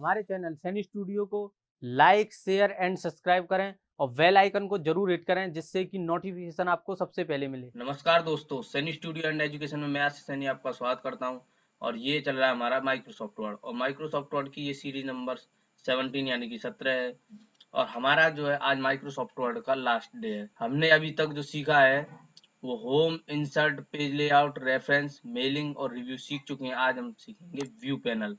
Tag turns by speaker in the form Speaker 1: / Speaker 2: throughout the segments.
Speaker 1: हमारे channel Saini studio को like, share and subscribe करें और बेल आइकन को जरूर हिट करें जिससे कि नोटिफिकेशन आपको सबसे पहले मिले।
Speaker 2: नमस्कार दोस्तों, सैनी स्टूडियो एंड एजुकेशन में मैं आशीष सैनी आपका स्वागत करता हूं। और ये चल रहा है हमारा माइक्रोसॉफ्ट वर्ड, और माइक्रोसॉफ्ट वर्ड की ये सीरीज नंबर 17 यानी कि 17 है। और हमारा जो है आज माइक्रोसॉफ्ट वर्ड का लास्ट डे है। हमने अभी तक जो सीखा है वो home, insert, page layout, reference, mailing और रिव्यू सीख चुके हैं। आज हम सीखेंगे व्यू पैनल।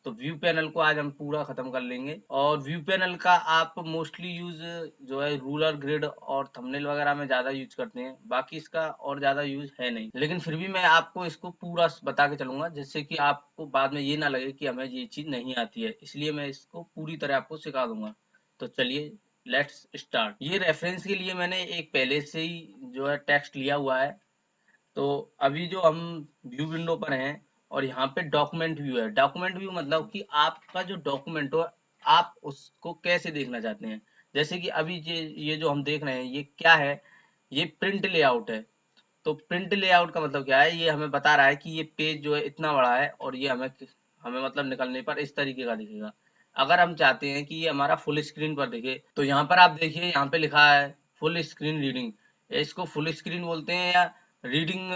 Speaker 2: तो व्यू पैनल को आज हम पूरा खत्म कर लेंगे। और व्यू पैनल का आप मोस्टली यूज जो है रूलर, ग्रिड और थंबनेल वगैरह में ज्यादा यूज करते हैं। बाकी इसका और ज्यादा यूज है नहीं, लेकिन फिर भी मैं आपको इसको पूरा बता के चलूंगा जिससे कि आपको बाद में ये ना लगे कि हमें ये चीज नहीं आती है। इसलिए मैं इसको पूरी तरह आपको सिखा दूंगा। तो चलिए लेट्स स्टार्ट। ये रेफरेंस के लिए मैंने एक पहले से ही जो है टेक्स्ट लिया हुआ है। तो अभी जो हम व्यू विंडो पर हैं और यहाँ पे डॉक्यूमेंट व्यू है। डॉक्यूमेंट व्यू मतलब कि आपका जो डॉक्यूमेंट हो आप उसको कैसे देखना चाहते हैं। जैसे कि अभी ये जो हम देख रहे हैं ये क्या है, ये प्रिंट लेआउट है। तो प्रिंट लेआउट का मतलब क्या है, ये हमें बता रहा है कि ये पेज जो है इतना बड़ा है और ये हमें हमें मतलब निकलने पर इस तरीके का दिखेगा। अगर हम चाहते हैं कि ये हमारा फुल स्क्रीन पर दिखे तो यहाँ पर आप देखिए, यहाँ पे लिखा है फुल स्क्रीन रीडिंग। इसको फुल स्क्रीन बोलते हैं या रीडिंग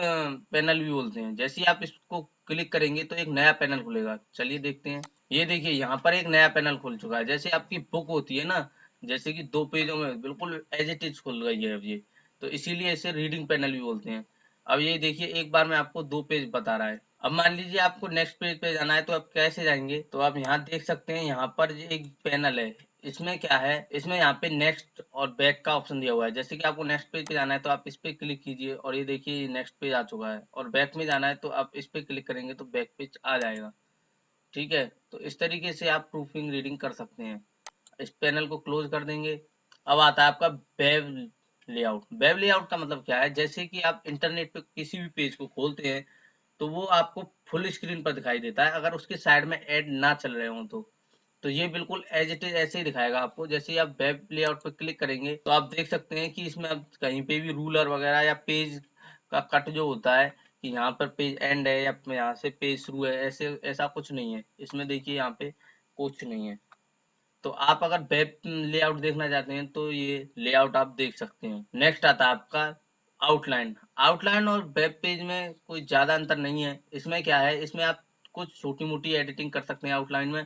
Speaker 2: पैनल भी बोलते हैं। जैसे ही आप इसको क्लिक करेंगे तो एक नया पैनल खुलेगा। चलिए देखते हैं। ये देखिए यहाँ पर एक नया पैनल खुल चुका है। जैसे आपकी बुक होती है ना, जैसे कि 2 पेजों में बिल्कुल एज इट इज खुल गई है अब ये। तो इसीलिए इसे रीडिंग पैनल भी बोलते हैं। अब ये देखिए एक बार में आपको 2 पेज बता रहा है। अब मान लीजिए आपको नेक्स्ट पेज पे जाना है तो आप कैसे जाएंगे, तो आप यहाँ देख सकते हैं, यहाँ पर ये एक पैनल है। इसमें क्या है, इसमें यहाँ पे नेक्स्ट और बैक का ऑप्शन दिया हुआ है। जैसे कि आपको नेक्स्ट पेज पे जाना है तो आप इस पे क्लिक कीजिए और ये देखिए नेक्स्ट पेज आ चुका है। और बैक में जाना है तो आप इस पे क्लिक करेंगे तो बैक पेज आ जाएगा। ठीक है, तो इस तरीके से आप प्रूफिंग रीडिंग कर सकते हैं। इस पैनल को क्लोज कर देंगे। अब आता है आपका वेब लेआउट। वेब लेआउट का मतलब क्या है, जैसे कि आप इंटरनेट पे किसी भी पेज को खोलते हैं तो वो आपको फुल स्क्रीन पर दिखाई देता है अगर उसके साइड में ऐड ना चल रहे हो तो ये बिल्कुल एज इट इज ऐसे ही दिखाएगा आपको। जैसे ही आप वेब लेआउट पर क्लिक करेंगे तो आप देख सकते हैं कि इसमें अब कहीं पे भी रूलर वगैरह या पेज का कट जो होता है कि यहाँ पर पेज एंड है या यहाँ से पेज शुरू है, ऐसे ऐसा कुछ नहीं है इसमें। देखिए यहाँ पे कुछ नहीं है। तो आप अगर वेब लेआउट देखना चाहते हैं तो ये लेआउट आप देख सकते हैं। नेक्स्ट आता है आपका आउटलाइन। आउटलाइन और वेब पेज में कोई ज्यादा अंतर नहीं है। इसमें क्या है, इसमें आप कुछ छोटी मोटी एडिटिंग कर सकते हैं आउटलाइन में।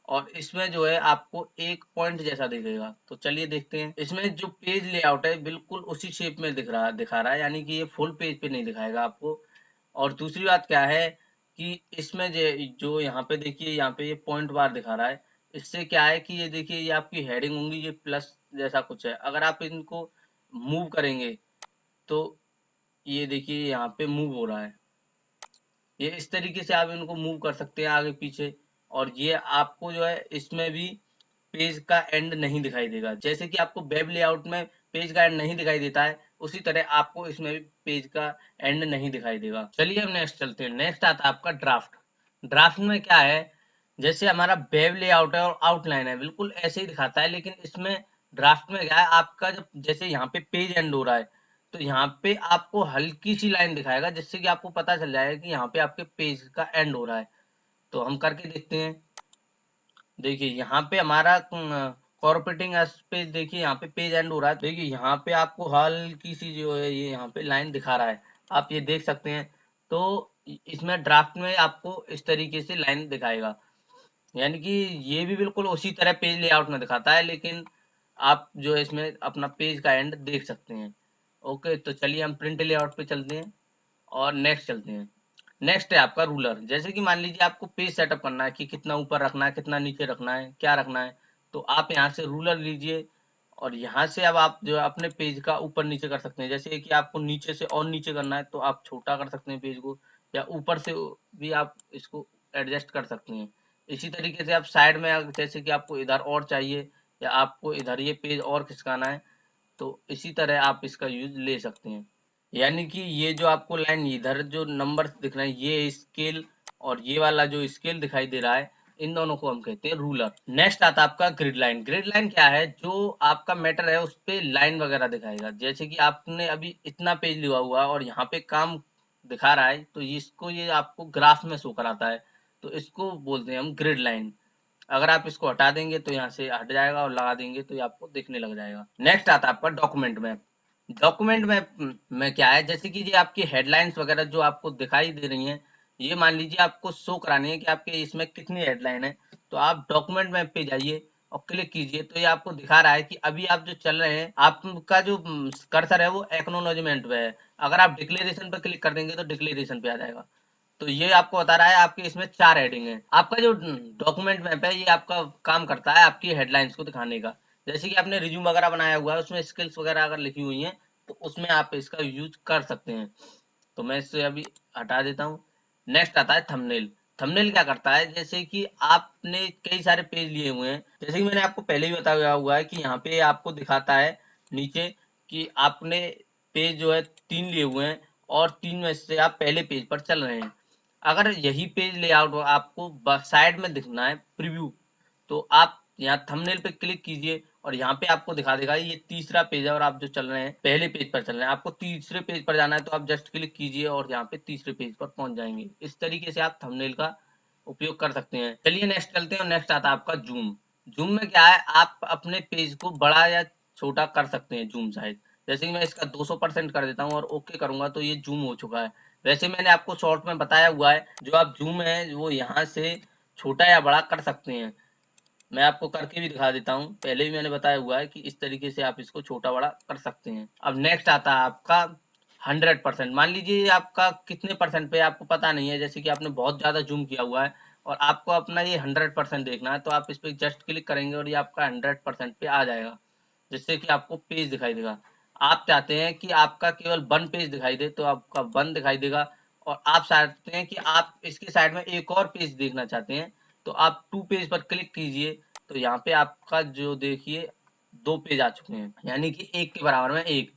Speaker 2: और इसमें जो है आपको एक पॉइंट जैसा दिखेगा। तो चलिए देखते हैं। इसमें जो पेज लेआउट है बिल्कुल उसी शेप में दिखा रहा है, यानी कि ये फुल पेज पे नहीं दिखाएगा आपको। और दूसरी बात क्या है कि इसमें जो यहाँ पे देखिए, यहाँ पे ये पॉइंट बार दिखा रहा है। इससे क्या है कि ये देखिए ये आपकी हेडिंग होंगी, ये प्लस जैसा कुछ है। अगर आप इनको मूव करेंगे तो ये देखिए यहाँ पे मूव हो रहा है। ये इस तरीके से आप इनको मूव कर सकते हैं आगे पीछे। और ये आपको जो है इसमें भी पेज का एंड नहीं दिखाई देगा। जैसे कि आपको वेब लेआउट में पेज का एंड नहीं दिखाई देता है, उसी तरह आपको इसमें भी पेज का एंड नहीं दिखाई देगा। चलिए हम नेक्स्ट चलते हैं। नेक्स्ट आता है आपका ड्राफ्ट। ड्राफ्ट में क्या है, जैसे हमारा वेब लेआउट है और आउटलाइन है बिल्कुल ऐसे ही दिखाता है, लेकिन इसमें ड्राफ्ट में क्या है, आपका जब जैसे यहाँ पे पेज एंड हो रहा है तो यहाँ पे आपको हल्की सी लाइन दिखाएगा जिससे कि आपको पता चल जाएगा कि यहाँ पे आपके पेज का एंड हो रहा है। तो हम करके देखते हैं। देखिए यहाँ पे हमारा कॉर्पोरेटिंग पे देखिए यहाँ पे पेज एंड हो रहा है। देखिए यहाँ पे आपको हल्की सी जो है ये यहाँ पे लाइन दिखा रहा है, आप ये देख सकते हैं। तो इसमें ड्राफ्ट में आपको इस तरीके से लाइन दिखाएगा, यानी कि ये भी बिल्कुल उसी तरह पेज लेआउट में दिखाता है, लेकिन आप जो है इसमें अपना पेज का एंड देख सकते हैं। ओके, तो चलिए हम प्रिंट लेआउट पे चलते हैं और नेक्स्ट चलते हैं। नेक्स्ट है आपका रूलर। जैसे कि मान लीजिए आपको पेज सेटअप करना है कि कितना ऊपर रखना है, कितना नीचे रखना है, क्या रखना है। तो आप यहाँ से रूलर लीजिए और यहाँ से अब आप जो है अपने पेज का ऊपर नीचे कर सकते हैं। जैसे कि आपको नीचे से और नीचे करना है तो आप छोटा कर सकते हैं पेज को, या ऊपर से भी आप इसको एडजस्ट कर सकते हैं। इसी तरीके से आप साइड में जैसे कि आपको इधर और चाहिए या आपको इधर ये पेज और खिसकाना है तो इसी तरह आप इसका यूज ले सकते हैं। यानी कि ये जो आपको लाइन इधर जो नंबर दिख रहे हैं ये स्केल, और ये वाला जो स्केल दिखाई दे रहा है, इन दोनों को हम कहते हैं रूलर। नेक्स्ट आता है आपका ग्रिड लाइन। ग्रिड लाइन क्या है, जो आपका मैटर है उस पे लाइन वगैरह दिखाएगा। जैसे कि आपने अभी इतना पेज लिया हुआ है और यहाँ पे काम दिखा रहा है तो इसको ये आपको ग्राफ में शो कराता है, तो इसको बोलते हैं हम ग्रिड लाइन। अगर आप इसको हटा देंगे तो यहाँ से हट जाएगा और लगा देंगे तो ये आपको दिखने लग जाएगा। नेक्स्ट आता है आपका डॉक्यूमेंट मैप। डॉक्यूमेंट मैप में क्या है, जैसे कि ये आपकी हेडलाइंस वगैरह जो आपको दिखाई दे रही हैं, ये मान लीजिए आपको शो करानी है कि आपके इसमें कितनी हेडलाइन है, तो आप डॉक्यूमेंट मैप पे जाइए और क्लिक कीजिए तो ये आपको दिखा रहा है कि अभी आप जो चल रहे हैं, आपका जो कर्सर है वो एक्नोलॉजमेंट पे है। अगर आप डिक्लेरेशन पर क्लिक कर देंगे तो डिक्लेरेशन पे आ जाएगा। तो ये आपको बता रहा है आपके इसमें 4 हेडिंग है। आपका जो डॉक्यूमेंट मैप है ये आपका काम करता है आपकी हेडलाइंस को दिखाने का। जैसे कि आपने रिज्यूम वगैरह बनाया हुआ है, उसमें स्किल्स वगैरह अगर लिखी हुई हैं तो उसमें आप इसका यूज कर सकते हैं। तो मैं इसे अभी हटा देता हूँ। नेक्स्ट आता है थंबनेल। थंबनेल क्या करता है, जैसे कि आपने कई सारे पेज लिए हुए हैं, जैसे कि मैंने आपको पहले ही बताया हुआ है कि यहाँ पे आपको दिखाता है नीचे कि आपने पेज जो है 3 लिए हुए हैं और 3 में से आप पहले पेज पर चल रहे हैं। अगर यही पेज लेआउट आपको साइड में दिखना है प्रीव्यू, तो आप यहाँ थंबनेल पे क्लिक कीजिए और यहाँ पे आपको दिखा देगा ये तीसरा पेज है और आप जो चल रहे हैं पहले पेज पर चल रहे हैं, आपको तीसरे पेज पर जाना है तो आप जस्ट क्लिक कीजिए और यहाँ पे तीसरे पेज पर पहुंच जाएंगे। इस तरीके से आप थंबनेल का उपयोग कर सकते हैं। चलिए नेक्स्ट चलते हैं। नेक्स्ट आता है आपका जूम। जूम में क्या है, आप अपने पेज को बड़ा या छोटा कर सकते हैं जूम साइज। जैसे कि मैं इसका 200% कर देता हूँ और ओके करूंगा तो ये जूम हो चुका है। वैसे मैंने आपको शॉर्ट में बताया हुआ है जो आप जूम है वो यहाँ से छोटा या बड़ा कर सकते हैं। मैं आपको करके भी दिखा देता हूँ, पहले भी मैंने बताया हुआ है कि इस तरीके से आप इसको छोटा बड़ा कर सकते हैं। अब नेक्स्ट आता है आपका 100%। मान लीजिए आपका कितने परसेंट पे आपको पता नहीं है, जैसे कि आपने बहुत ज्यादा जूम किया हुआ है और आपको अपना ये 100% देखना है, तो आप इस पे जस्ट क्लिक करेंगे और ये आपका 100% पे आ जाएगा, जिससे कि आपको पेज दिखाई देगा। आप चाहते हैं कि आपका केवल 1 पेज दिखाई दे तो आपका 1 दिखाई देगा, और आप चाहते हैं कि आप इसके साइड में एक और पेज देखना चाहते हैं तो आप 2 पेज पर क्लिक कीजिए। तो यहाँ पे आपका जो देखिए 2 पेज आ चुके हैं, यानी कि 1 के बराबर में 1।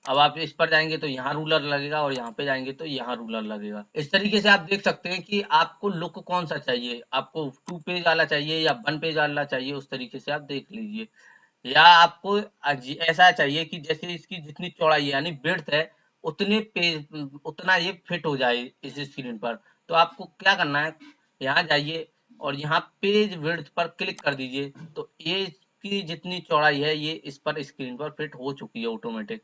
Speaker 2: अब आप इस पर जाएंगे तो यहाँ रूलर लगेगा और यहाँ पे जाएंगे तो यहाँ रूलर लगेगा। इस तरीके से आप देख सकते हैं कि आपको लुक कौन सा चाहिए, आपको 2 पेज वाला चाहिए या 1 पेज वाला चाहिए, उस तरीके से आप देख लीजिए। या आपको ऐसा चाहिए कि जैसे इसकी जितनी चौड़ाई है यानी विड्थ है उतने पेज उतना ये फिट हो जाए इस स्क्रीन पर। तो आपको क्या करना है, यहाँ जाइए और यहाँ पेज विड्थ पर क्लिक कर दीजिए तो ये इसकी जितनी चौड़ाई है ये इस पर स्क्रीन पर फिट हो चुकी है ऑटोमेटिक।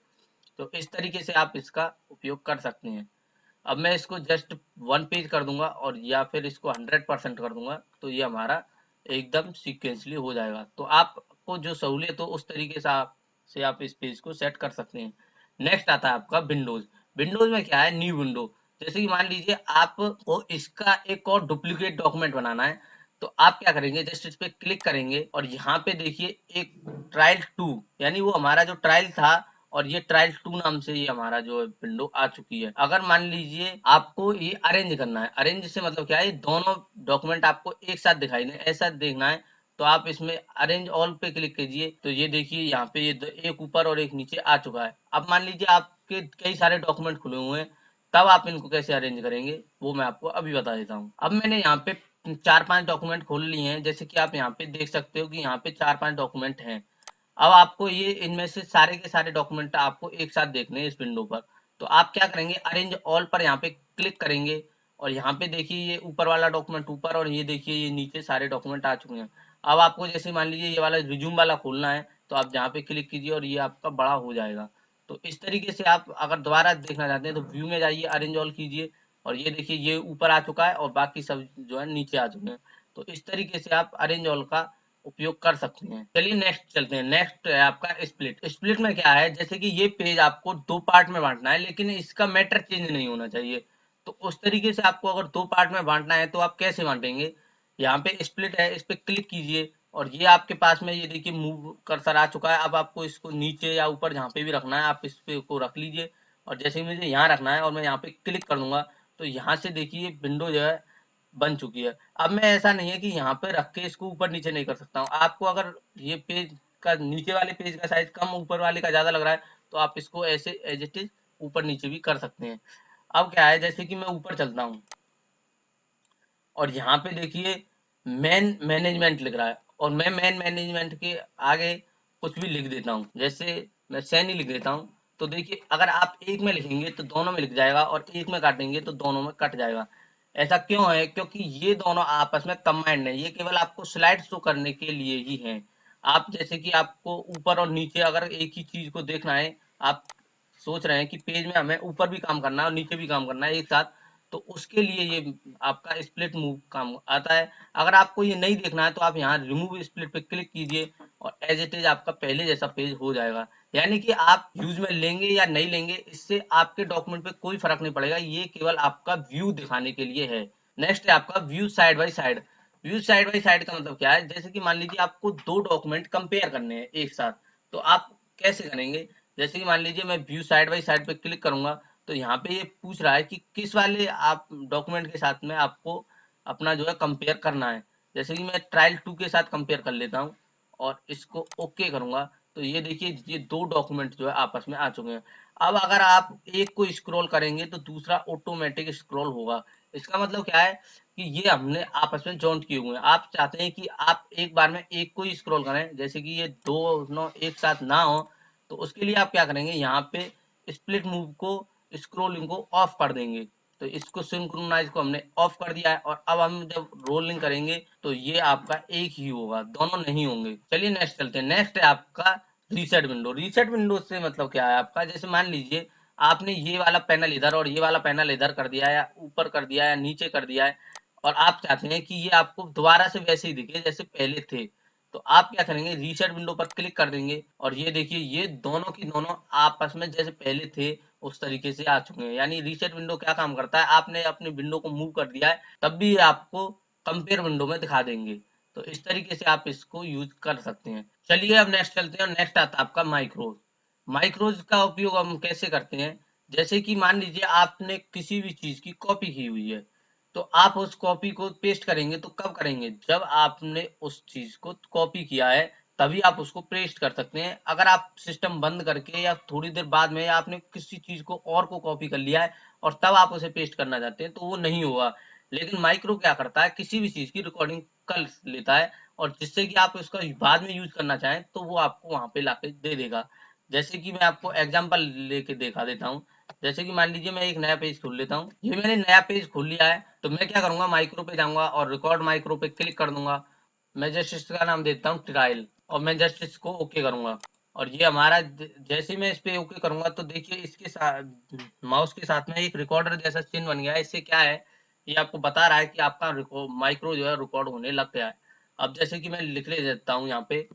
Speaker 2: तो इस तरीके से आप इसका उपयोग कर सकते हैं। अब मैं इसको जस्ट 1 पेज कर दूंगा और या फिर इसको 100% कर दूंगा तो ये हमारा एकदम सीक्वेंसली हो जाएगा। तो आपको जो सहूलियत हो उस तरीके से आप इस पेज को सेट कर सकते हैं। नेक्स्ट आता है आपका विंडोज। विंडोज में क्या है, न्यू विंडो। जैसे कि मान लीजिए आपको इसका एक और डुप्लीकेट डॉक्यूमेंट बनाना है, तो आप क्या करेंगे, जस्ट इस पे क्लिक करेंगे और यहाँ पे देखिए एक ट्रायल 2, यानी वो हमारा जो ट्रायल था और ये ट्रायल 2 नाम से ये हमारा जो विंडो आ चुकी है। अगर मान लीजिए आपको ये अरेंज करना है, अरेंज से मतलब क्या है, ये दोनों डॉक्यूमेंट आपको एक साथ दिखाई दें ऐसा देखना है, तो आप इसमें अरेंज ऑल पे क्लिक कीजिए तो ये देखिए यहाँ पे ये एक ऊपर और एक नीचे आ चुका है। अब मान लीजिए आपके कई सारे डॉक्यूमेंट खुले हुए हैं, तब आप इनको कैसे अरेंज करेंगे वो मैं आपको अभी बता देता हूँ। अब मैंने यहाँ पे 4-5 डॉक्यूमेंट खोल लिए हैं, जैसे कि आप यहाँ पे देख सकते हो कि यहाँ पे 4-5 डॉक्यूमेंट हैं। अब आपको ये इनमें से सारे के सारे डॉक्यूमेंट आपको एक साथ देखने हैं इस विंडो पर। तो आप क्या करेंगे, अरेंज ऑल पर यहाँ पे क्लिक करेंगे और यहाँ पे देखिए ये ऊपर वाला डॉक्यूमेंट ऊपर और ये देखिए ये नीचे सारे डॉक्यूमेंट आ चुके हैं। अब आपको जैसे मान लीजिए ये वाला रिज्यूम वाला खोलना है तो आप यहाँ पे क्लिक कीजिए और ये आपका बड़ा हो जाएगा। तो इस तरीके से आप अगर दोबारा देखना चाहते हैं तो व्यू में जाइए, अरेंज ऑल कीजिए और ये देखिए ये ऊपर आ चुका है और बाकी सब जो है नीचे आ चुके हैं। तो इस तरीके से आप अरेंज ऑल का उपयोग कर सकते हैं। चलिए नेक्स्ट चलते हैं। नेक्स्ट है आपका स्प्लिट। स्प्लिट में क्या है, जैसे कि ये पेज आपको 2 पार्ट में बांटना है लेकिन इसका मैटर चेंज नहीं होना चाहिए। तो उस तरीके से आपको अगर 2 पार्ट में बांटना है तो आप कैसे बांटेंगे, यहाँ पे स्प्लिट है इस पे क्लिक कीजिए और ये आपके पास में ये देखिए मूव कर्सर आ चुका है। अब आपको इसको नीचे या ऊपर जहाँ पे भी रखना है आप इस पे को रख लीजिए और जैसे मुझे यहाँ रखना है और मैं यहाँ पे क्लिक कर दूंगा तो यहाँ से देखिए विंडो जो है बन चुकी है। अब मैं ऐसा नहीं है कि यहाँ पे रख के इसको ऊपर नीचे नहीं कर सकता हूँ। आपको अगर ये पेज का नीचे वाले पेज का साइज कम ऊपर वाले का ज्यादा लग रहा है तो आप इसको ऐसे एज इट इज ऊपर नीचे भी कर सकते हैं। अब क्या है, जैसे कि मैं ऊपर चलता हूँ और यहाँ पे देखिए मैन मैनेजमेंट लिख रहा है और मैं मैन मैनेजमेंट के आगे कुछ भी लिख देता हूँ, जैसे मैं सैनी लिख देता हूँ। तो देखिए अगर आप एक में लिखेंगे तो दोनों में लिख जाएगा और एक में काटेंगे तो दोनों में कट जाएगा। ऐसा क्यों है? क्योंकि ये दोनों आपस में कंबाइंड है, ये केवल आपको स्लाइड शो करने के लिए ही है। आप जैसे कि आपको ऊपर और नीचे अगर एक ही चीज को देखना है, आप सोच रहे हैं कि पेज में हमें ऊपर भी काम करना है और नीचे भी काम करना है एक साथ, तो उसके लिए ये आपका स्प्लिट मूव काम आता है। अगर आपको ये नहीं देखना है तो आप यहाँ रिमूव स्प्लिट पे क्लिक कीजिए और एज इट इज आपका पहले जैसा पेज हो जाएगा। यानी कि आप यूज में लेंगे या नहीं लेंगे, इससे आपके डॉक्यूमेंट पे कोई फर्क नहीं पड़ेगा, ये केवल आपका व्यू दिखाने के लिए है। नेक्स्ट है आपका view side by side. View side by side का मतलब क्या है? जैसे कि मान लीजिए आपको दो डॉक्यूमेंट कंपेयर करने हैं एक साथ, तो आप कैसे करेंगे? जैसे कि मान लीजिए मैं व्यू साइड बाय साइड पे क्लिक करूंगा, तो यहाँ पे ये पूछ रहा है कि किस वाले आप डॉक्यूमेंट के साथ में आपको अपना जो है कंपेयर करना है। जैसे कि मैं ट्रायल 2 के साथ कंपेयर कर लेता हूँ और इसको ओके करूंगा, तो ये देखिए ये दो डॉक्यूमेंट जो है आपस में आ चुके हैं। अब अगर आप एक को स्क्रॉल करेंगे तो दूसरा ऑटोमेटिक स्क्रॉल होगा। इसका मतलब क्या है कि ये हमने आपस में जॉइंट किए हुए हैं। आप चाहते हैं कि आप एक बार में एक को ही स्क्रॉल करें, जैसे कि ये दोनों एक साथ ना हो, तो उसके लिए आप क्या करेंगे, यहाँ पे स्प्लिट मूव को, स्क्रोलिंग को ऑफ कर देंगे। तो इसको सिंक्रोनाइज को हमने ऑफ कर दिया है और अब हम जब रोलिंग करेंगे तो ये आपका एक ही होगा, दोनों नहीं होंगे। चलिए नेक्स्ट चलते हैं। नेक्स्ट है आपका रीसेट विंडो। रीसेट विंडो से मतलब क्या है आपका, जैसे मान लीजिए आपने ये वाला पैनल इधर और ये वाला पैनल इधर कर दिया है, या ऊपर कर दिया है या नीचे कर दिया है, और आप चाहते हैं कि ये आपको दोबारा से वैसे ही दिखे जैसे पहले थे, तो आप क्या करेंगे, रीसेट विंडो पर क्लिक कर देंगे और ये देखिए ये दोनों की दोनों आपस में जैसे पहले थे उस तरीके से आ चुके हैं। यानी रीसेट विंडो क्या काम करता है, आपने अपनी विंडो को मूव कर दिया है तब भी ये आपको कंपेयर विंडो में दिखा देंगे। तो इस तरीके से आप इसको यूज कर सकते हैं। चलिए अब नेक्स्ट चलते हैं। नेक्स्ट आता है आपका माइक्रोज। माइक्रोज का उपयोग हम कैसे करते हैं? जैसे कि मान लीजिए आपने किसी भी चीज की कॉपी की हुई है, तो आप उस कॉपी को पेस्ट करेंगे तो कब करेंगे? जब आपने उस चीज को कॉपी किया है तभी आप उसको पेस्ट कर सकते हैं। अगर आप सिस्टम बंद करके या थोड़ी देर बाद में आपने किसी चीज को और को कॉपी कर लिया है और तब आप उसे पेस्ट करना चाहते हैं तो वो नहीं होगा। लेकिन माइक्रो क्या करता है, किसी भी चीज की रिकॉर्डिंग कर लेता है और जिससे कि आप उसका बाद में यूज करना चाहें तो वो आपको वहां पे लाके दे देगा। जैसे कि मैं आपको एग्जांपल लेके दिखा देता हूँ। जैसे कि मान लीजिए मैं एक नया पेज खोल लेता हूँ। ये मैंने नया पेज खोल लिया है, तो मैं क्या करूंगा, माइक्रो पे जाऊंगा और रिकॉर्ड माइक्रो पे क्लिक कर दूंगा। मैं जस्ट इसका नाम देता हूँ ट्रायल और मैं जस्ट इसको ओके करूंगा। और ये हमारा जैसे ही मैं इस पे ओके करूंगा तो देखिए इसके साथ माउस के साथ में एक रिकॉर्डर जैसा चिन्ह बन गया है। इससे क्या है, ये आपको बता रहा है कि आपका माइक्रो जो है रिकॉर्ड होने लग गया है। अब जैसे कि मैं लिख ले देता हूँ यहाँ पे।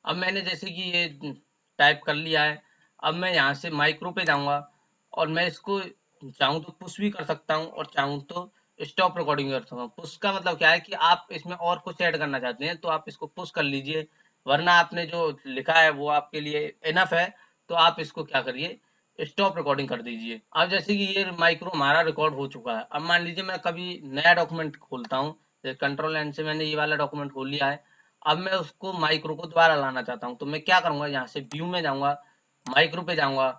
Speaker 2: अब मैंने जैसे कि ये टाइप कर लिया है। अब मैं यहाँ से माइक्रो पे जाऊंगा और मैं इसको चाहूँ तो पुश भी कर सकता हूँ और चाहूँ तो स्टॉप रिकॉर्डिंग कर सकता हूँ। पुश का मतलब क्या है कि आप इसमें और कुछ ऐड करना चाहते हैं तो आप इसको पुश कर लीजिए, वरना आपने जो लिखा है वो आपके लिए इनफ है, तो आप इसको क्या करिए, स्टॉप रिकॉर्डिंग कर दीजिए। अब जैसे कि ये माइक्रो हमारा रिकॉर्ड हो चुका है। अब मान लीजिए मैं कभी नया डॉक्यूमेंट खोलता हूँ, कंट्रोल एन से मैंने ये वाला डॉक्यूमेंट खोल लिया है। अब मैं उसको माइक्रो को दोबारा लाना चाहता हूँ तो मैं क्या करूंगा, यहाँ से व्यू में जाऊंगा, माइक्रो पे जाऊंगा,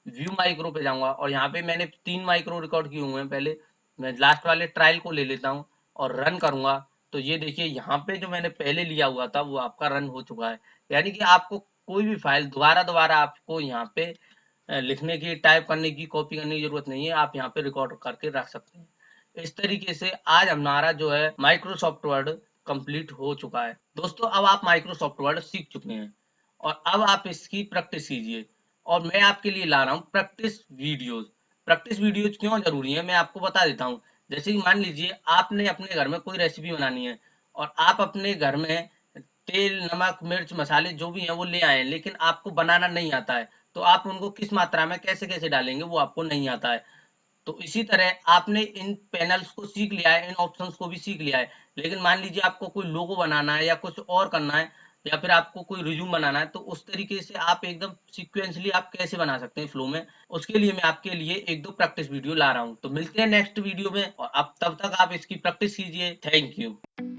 Speaker 2: व्यू माइक्रो पे जाऊंगा और यहाँ पे मैंने 3 माइक्रो रिकॉर्ड किए हुए हैं पहले। मैं लास्ट वाले ट्रायल को ले लेता हूँ और रन करूंगा, तो ये देखिए यहाँ पे जो मैंने पहले लिया हुआ था वो आपका रन हो चुका है। यानी कि आपको कोई भी फाइल दोबारा दोबारा आपको यहाँ पे लिखने की, टाइप करने की, कॉपी करने की जरूरत नहीं है, आप यहाँ पे रिकॉर्ड करके रख सकते हैं। इस तरीके से आज हमारा जो है माइक्रोसॉफ्ट वर्ड कंप्लीट हो चुका है। दोस्तों अब आप माइक्रोसॉफ्ट वर्ड सीख चुके हैं और अब आप इसकी प्रैक्टिस कीजिए और मैं आपके लिए ला रहा हूँ प्रैक्टिस वीडियोज। प्रैक्टिस वीडियोज क्यों जरूरी है मैं आपको बता देता हूँ। जैसे कि मान लीजिए आपने अपने घर में कोई रेसिपी बनानी है और आप अपने घर में तेल, नमक, मिर्च, मसाले जो भी हैं वो ले आए हैं, लेकिन आपको बनाना नहीं आता है, तो आप उनको किस मात्रा में कैसे कैसे डालेंगे वो आपको नहीं आता है। तो इसी तरह आपने इन पैनल्स को सीख लिया है, इन ऑप्शंस को भी सीख लिया है, लेकिन मान लीजिए आपको कोई लोगो बनाना है या कुछ और करना है या फिर आपको कोई रिज्यूम बनाना है, तो उस तरीके से आप एकदम सीक्वेंसली आप कैसे बना सकते हैं फ्लो में, उसके लिए मैं आपके लिए एक दो प्रैक्टिस वीडियो ला रहा हूँ। तो मिलते हैं नेक्स्ट वीडियो में और अब तब तक आप इसकी प्रैक्टिस कीजिए। Thank you.